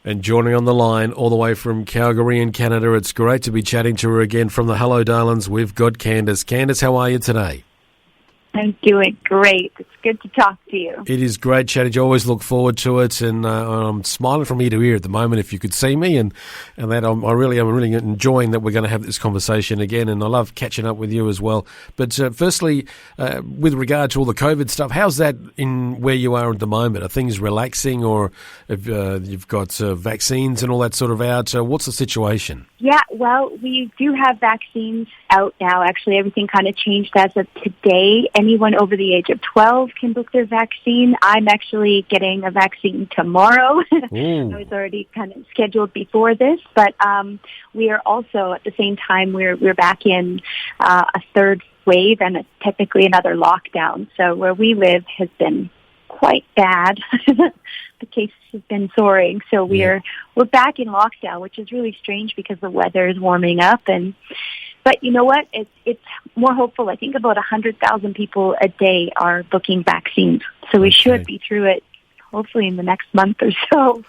And joining on the line all the way from Calgary in Canada, it's great to be chatting to her again from the Hello Darlings. We've got Candace. Candace, how are you today? I'm doing great. It's good to talk to you. It is great chatting. You always look forward to it, and I'm smiling from ear to ear at the moment. If you could see me, and that I'm really enjoying that we're going to have this conversation again, and I love catching up with you as well. But firstly, with regard to all the COVID stuff, how's that in where you are at the moment? Are things relaxing, or have, you've got vaccines and all that sort of out? What's the situation? Yeah, well, we do have vaccines out now. Actually, everything kind of changed as of today. Anyone over the age of 12 can book their vaccine. I'm actually getting a vaccine tomorrow. I was already kind of scheduled before this, but we are also at the same time we're back in a third wave and technically another lockdown. So where we live has been quite bad. The cases have been soaring, so we're back in lockdown, which is really strange because the weather is warming up. But you know what? It's more hopeful. I think about 100,000 people a day are booking vaccines, so we should be through it hopefully in the next month or so.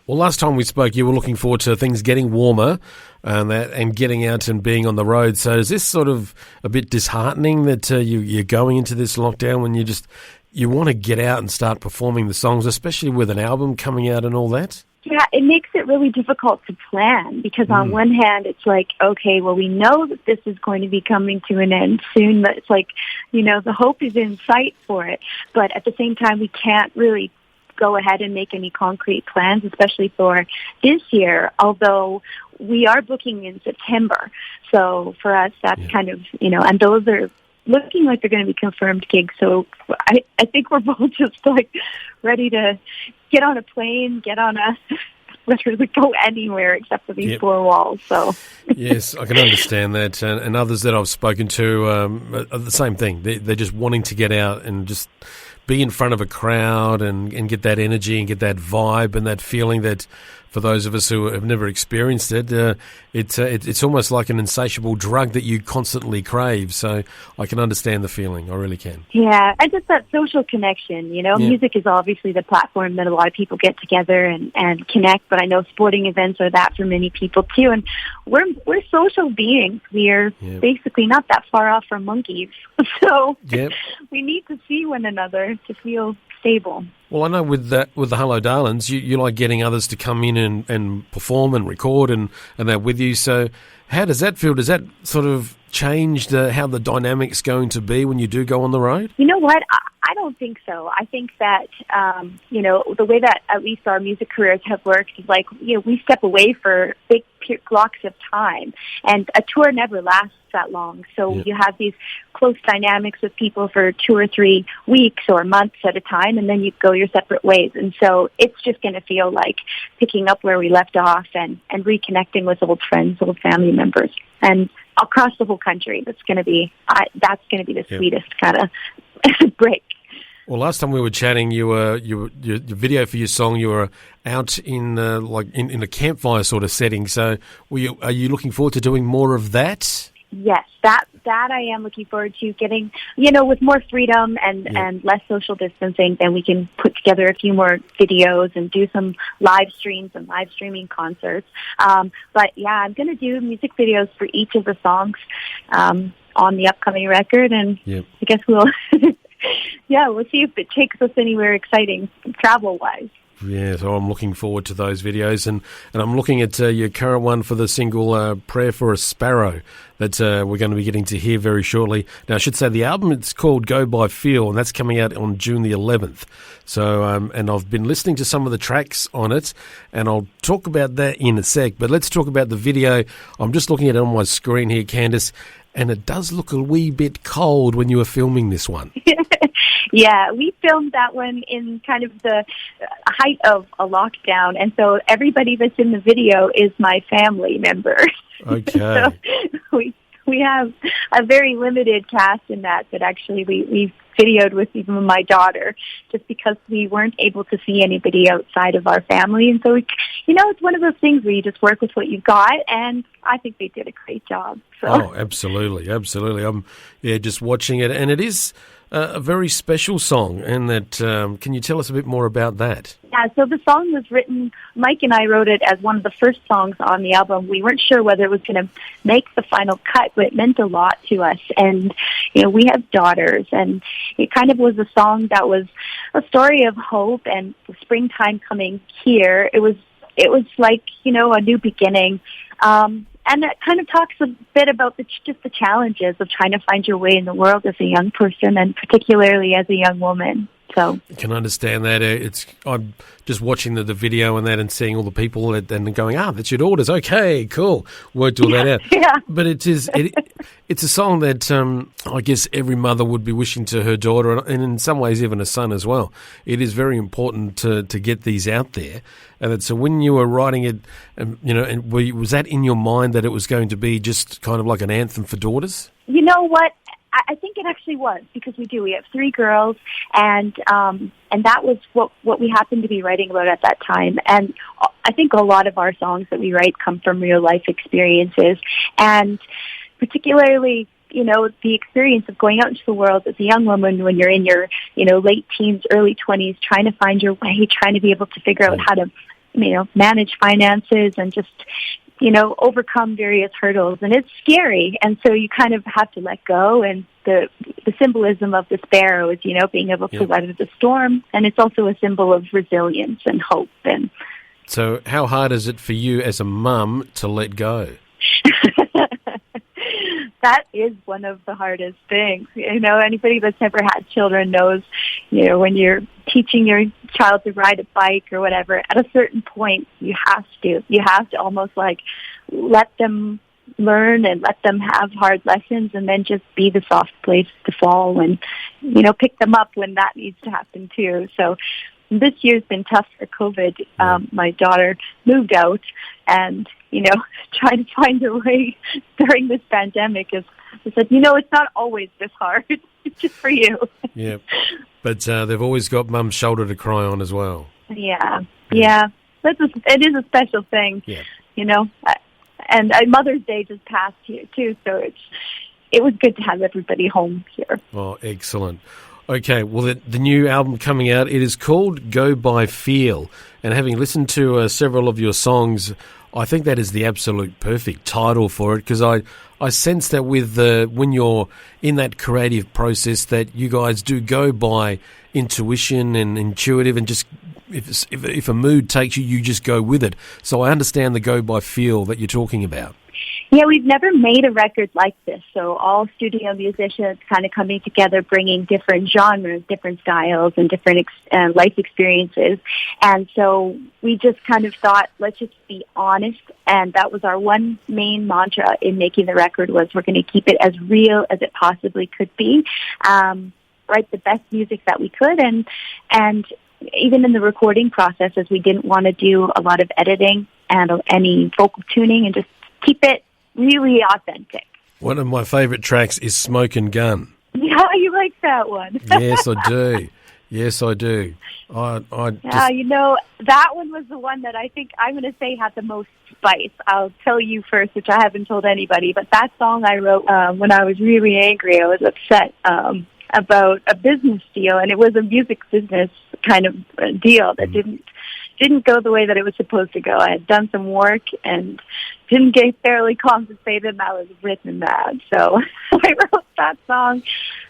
Well, last time we spoke, you were looking forward to things getting warmer and getting out and being on the road. So is this sort of a bit disheartening that you're going into this lockdown when you want to get out and start performing the songs, especially with an album coming out and all that? Yeah, it makes it really difficult to plan because on one hand, it's like, okay, well, we know that this is going to be coming to an end soon, but it's like, the hope is in sight for it. But at the same time, we can't really go ahead and make any concrete plans, especially for this year, although we are booking in September. So for us, that's kind of, and those are looking like they're going to be confirmed gigs. So I think we're both just like ready to get on a plane, literally go anywhere except for these four walls. So yes, I can understand that. And others that I've spoken to are the same thing. They're just wanting to get out and just be in front of a crowd and get that energy and get that vibe and that feeling that for those of us who have never experienced it, it's almost like an insatiable drug that you constantly crave. So I can understand the feeling. I really can. Yeah, and just that social connection, Music is obviously the platform that a lot of people get together and connect, but I know sporting events are that for many people too. And we're social beings. We're basically not that far off from monkeys. So we need to see one another to feel stable. Well, I know with the Hello Darlings, you like getting others to come in and perform and record and that with you. So how does that feel? Does that sort of change how the dynamic's going to be when you do go on the road? You know what? I don't think so. I think that, the way that at least our music careers have worked is like, we step away for big blocks of time, and a tour never lasts that long. So you have these close dynamics with people for 2 or 3 weeks or months at a time, and then you go your separate ways. And so it's just going to feel like picking up where we left off and reconnecting with old friends, old family members, and across the whole country. That's going to be the sweetest kind of break. Well, last time we were chatting, your video for your song, you were out in in a campfire sort of setting. So, are you looking forward to doing more of that? Yes, that I am looking forward to getting, with more freedom and less social distancing, then we can put together a few more videos and do some live streams and live streaming concerts. But yeah, I'm going to do music videos for each of the songs on the upcoming record, and I guess we'll see if it takes us anywhere exciting travel-wise. Yeah, so I'm looking forward to those videos, and I'm looking at your current one for the single Prayer for a Sparrow that we're going to be getting to hear very shortly. Now, I should say the album, it's called Go By Feel, and that's coming out on June the 11th. So, and I've been listening to some of the tracks on it, and I'll talk about that in a sec, but let's talk about the video. I'm just looking at it on my screen here, Candace, and it does look a wee bit cold when you were filming this one. Yeah, we filmed that one in kind of the height of a lockdown, and so everybody that's in the video is my family member. Okay. So we have a very limited cast in that actually we videoed with even my daughter, just because we weren't able to see anybody outside of our family. And so, it's one of those things where you just work with what you've got, and I think they did a great job. So. Oh, absolutely. I'm just watching it, and it is a very special song, and that can you tell us a bit more about that? Yeah, so the song was written, Mike and I wrote it as one of the first songs on the album. We weren't sure whether it was going to make the final cut, but it meant a lot to us. And, we have daughters, and it kind of was a song that was a story of hope and the springtime coming here. It was like, a new beginning. And that kind of talks a bit about just the challenges of trying to find your way in the world as a young person, and particularly as a young woman. So I can understand that. I'm just watching the video and that, and seeing all the people and going, that's your daughters. Okay, cool. Worked all that out. Yeah. But it's a song that I guess every mother would be wishing to her daughter, and in some ways even a son as well. It is very important to get these out there. And so when you were writing it, was that in your mind that it was going to be just kind of like an anthem for daughters? You know what? I think it actually was, because we have 3 girls, and that was what we happened to be writing about at that time. And I think a lot of our songs that we write come from real life experiences, and particularly, the experience of going out into the world as a young woman when you're in your, late teens, early 20s, trying to find your way, trying to be able to figure out how to, manage finances and just, overcome various hurdles. And it's scary. And so you kind of have to let go. And the symbolism of the sparrow is, being able to weather the storm. And it's also a symbol of resilience and hope. And so how hard is it for you as a mum to let go? That is one of the hardest things. Anybody that's ever had children knows, when you're teaching your child to ride a bike or whatever, at a certain point, you have to almost like let them learn and let them have hard lessons, and then just be the soft place to fall and, pick them up when that needs to happen too. So this year's been tough for COVID. My daughter moved out, and, trying to find her way during this pandemic I said, it's not always this hard. It's just for you. Yeah. But they've always got mum's shoulder to cry on as well. Yeah. It is a special thing. Yeah. And Mother's Day just passed here too, so it was good to have everybody home here. Oh, excellent. Okay, well, the new album coming out, it is called Go By Feel, and having listened to several of your songs, I think that is the absolute perfect title for it, because I sense that with when you're in that creative process, that you guys do go by intuition and intuitive, and just if a mood takes you, you just go with it. So I understand the Go By Feel that you're talking about. Yeah, we've never made a record like this. So all studio musicians kind of coming together, bringing different genres, different styles, and different life experiences. And so we just kind of thought, let's just be honest. And that was our one main mantra in making the record, was we're going to keep it as real as it possibly could be. Write the best music that we could. And even in the recording process, as we didn't want to do a lot of editing and any vocal tuning, and just keep it really authentic. One of my favourite tracks is Smoke and Gun. Yeah, you like that one. Yes, I do. Yes, I do. That one was the one that I think I'm going to say had the most spice. I'll tell you first, which I haven't told anybody, but that song I wrote when I was really angry. I was upset about a business deal, and it was a music business kind of deal that didn't go the way that it was supposed to go. I had done some work and didn't get fairly compensated, and I was written mad. So I wrote that song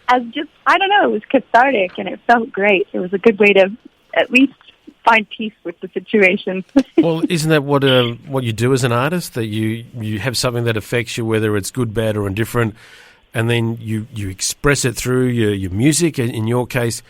as just, it was cathartic, and it felt great. It was a good way to at least find peace with the situation. Well, isn't that what you do as an artist, that you have something that affects you, whether it's good, bad, or indifferent, and then you express it through your music, in your case,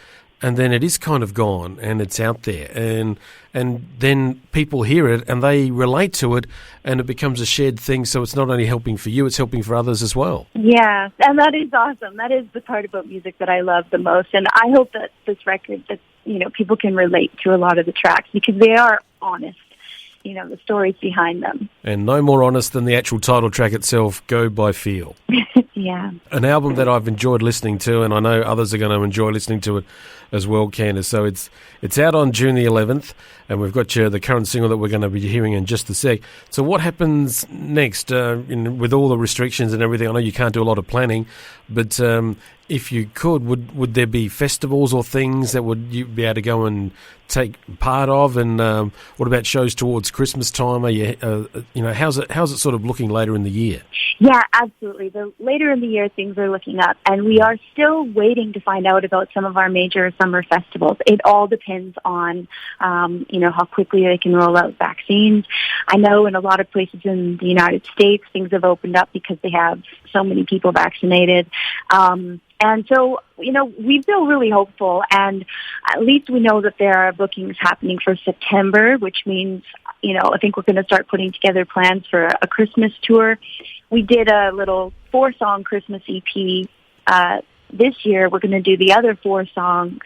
and then it is kind of gone and it's out there, and then people hear it and they relate to it, and it becomes a shared thing. So it's not only helping for you, it's helping for others as well. Yeah, and that is awesome. That is the part about music that I love the most, and I hope that this record, that people can relate to a lot of the tracks, because they are honest. The stories behind them. And no more honest than the actual title track itself, Go By Feel. Yeah. An album that I've enjoyed listening to, and I know others are going to enjoy listening to it as well, Candace. So it's out on June the 11th, and we've got the current single that we're going to be hearing in just a sec. So what happens next with all the restrictions and everything? I know you can't do a lot of planning, but if you could, would there be festivals or things that would you be able to go and take part of? And what about shows towards Christmas time? Are you, how's it sort of looking later in the year? Yeah, absolutely. The later in the year, things are looking up, and we are still waiting to find out about some of our major summer festivals. It all depends on, how quickly they can roll out vaccines. I know in a lot of places in the United States, things have opened up because they have so many people vaccinated. And so, we feel really hopeful, and at least we know that there are bookings happening for September, which means, I think we're going to start putting together plans for a Christmas tour. We did a little 4-song Christmas EP this year. We're going to do the other 4 songs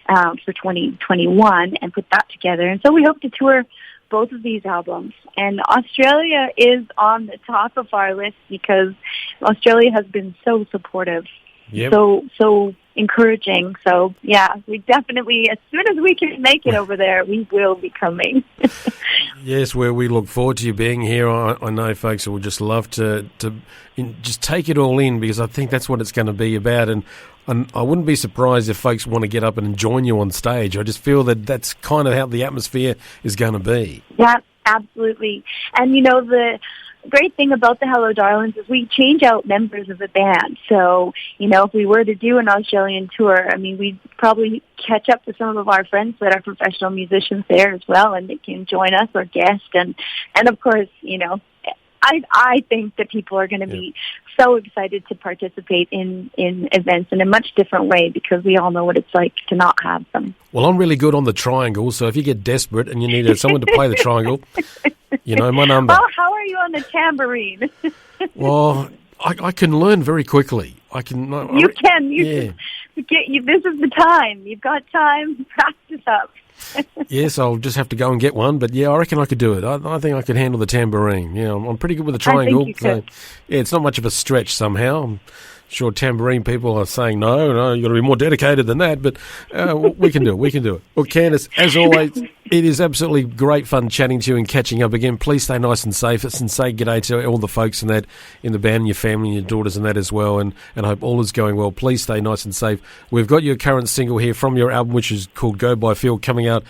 for 2021 and put that together. And so we hope to tour both of these albums. And Australia is on the top of our list because Australia has been so supportive. Yep. So encouraging. So, yeah, we definitely, as soon as we can make it over there, we will be coming. Yes, we look forward to you being here. I know folks will just love to just take it all in, because I think that's what it's going to be about. And I wouldn't be surprised if folks want to get up and join you on stage. I just feel that that's kind of how the atmosphere is going to be. Yeah, absolutely. And, the great thing about the Hello Darlings is we change out members of the band. So, if we were to do an Australian tour, we'd probably catch up to some of our friends that are professional musicians there as well, and they can join us or guest. And of course, I think that people are going to be so excited to participate in events in a much different way, because we all know what it's like to not have them. Well, I'm really good on the triangle, so if you get desperate and you need someone to play the triangle, my number. Well, how are you on the tambourine? Well, I can learn very quickly. I can. You can. This is the time. You've got time. Practice up. Yes, I'll just have to go and get one. But yeah, I reckon I could do it. I think I could handle the tambourine. Yeah, I'm pretty good with the triangle. I think you could. Yeah, it's not much of a stretch somehow. I'm sure tambourine people are saying, no, you've got to be more dedicated than that. But we can do it. Well, Candace, as always, it is absolutely great fun chatting to you and catching up again. Please stay nice and safe, and say g'day to all the folks in the band, and your family and your daughters and that as well, and I hope all is going well. Please stay nice and safe. We've got your current single here from your album, which is called Go By Feel, coming out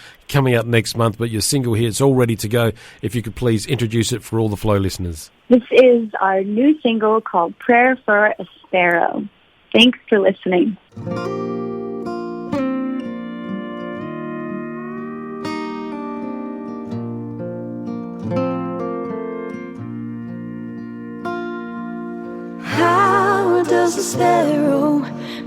next month, but your single here, it's all ready to go. If you could please introduce it for all the Flow listeners. This is our new single called Prayer for a Sparrow. Thanks for listening. How does a sparrow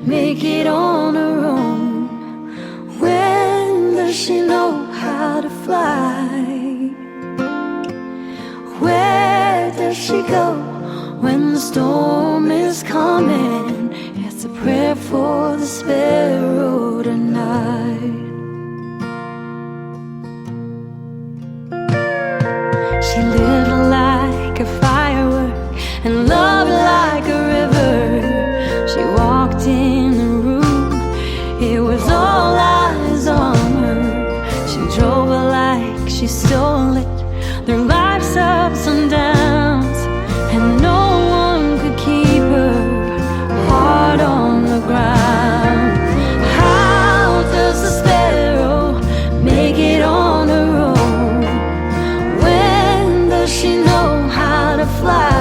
make it on her own? When does she know how to fly? Where does she go when the storm is coming? It's a prayer for the sparrow tonight. She lived like a firework and loved like a river. She walked in the room, it was all eyes on her. She drove it like she stole it, through life's ups and downs, and no one could keep her heart on the ground. How does the sparrow make it on her own? When does she know how to fly?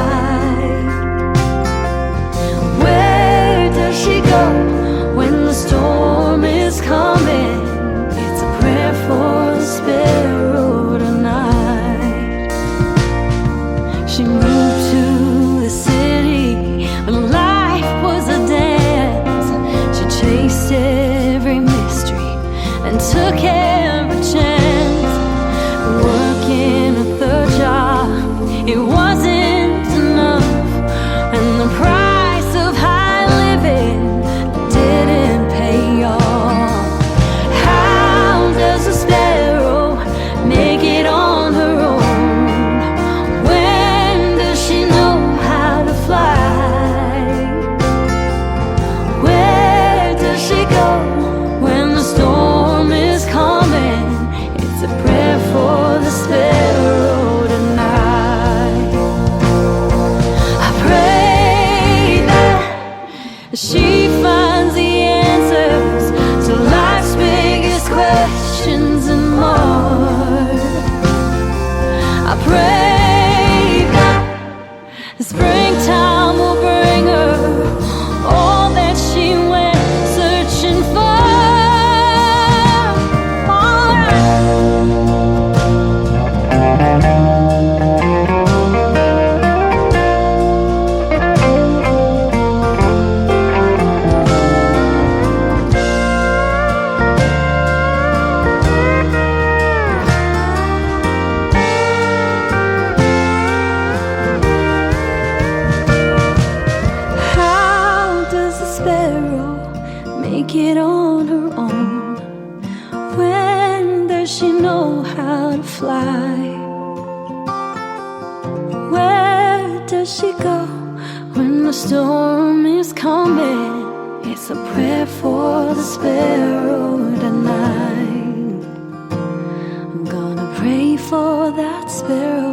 Where does she go when the storm is coming? It's a prayer for the sparrow tonight. I pray that springtime will bring her all that she went searching for. Make it on her own. When does she know how to fly? Where does she go when the storm is coming? It's a prayer for the sparrow tonight. I'm gonna pray for that sparrow.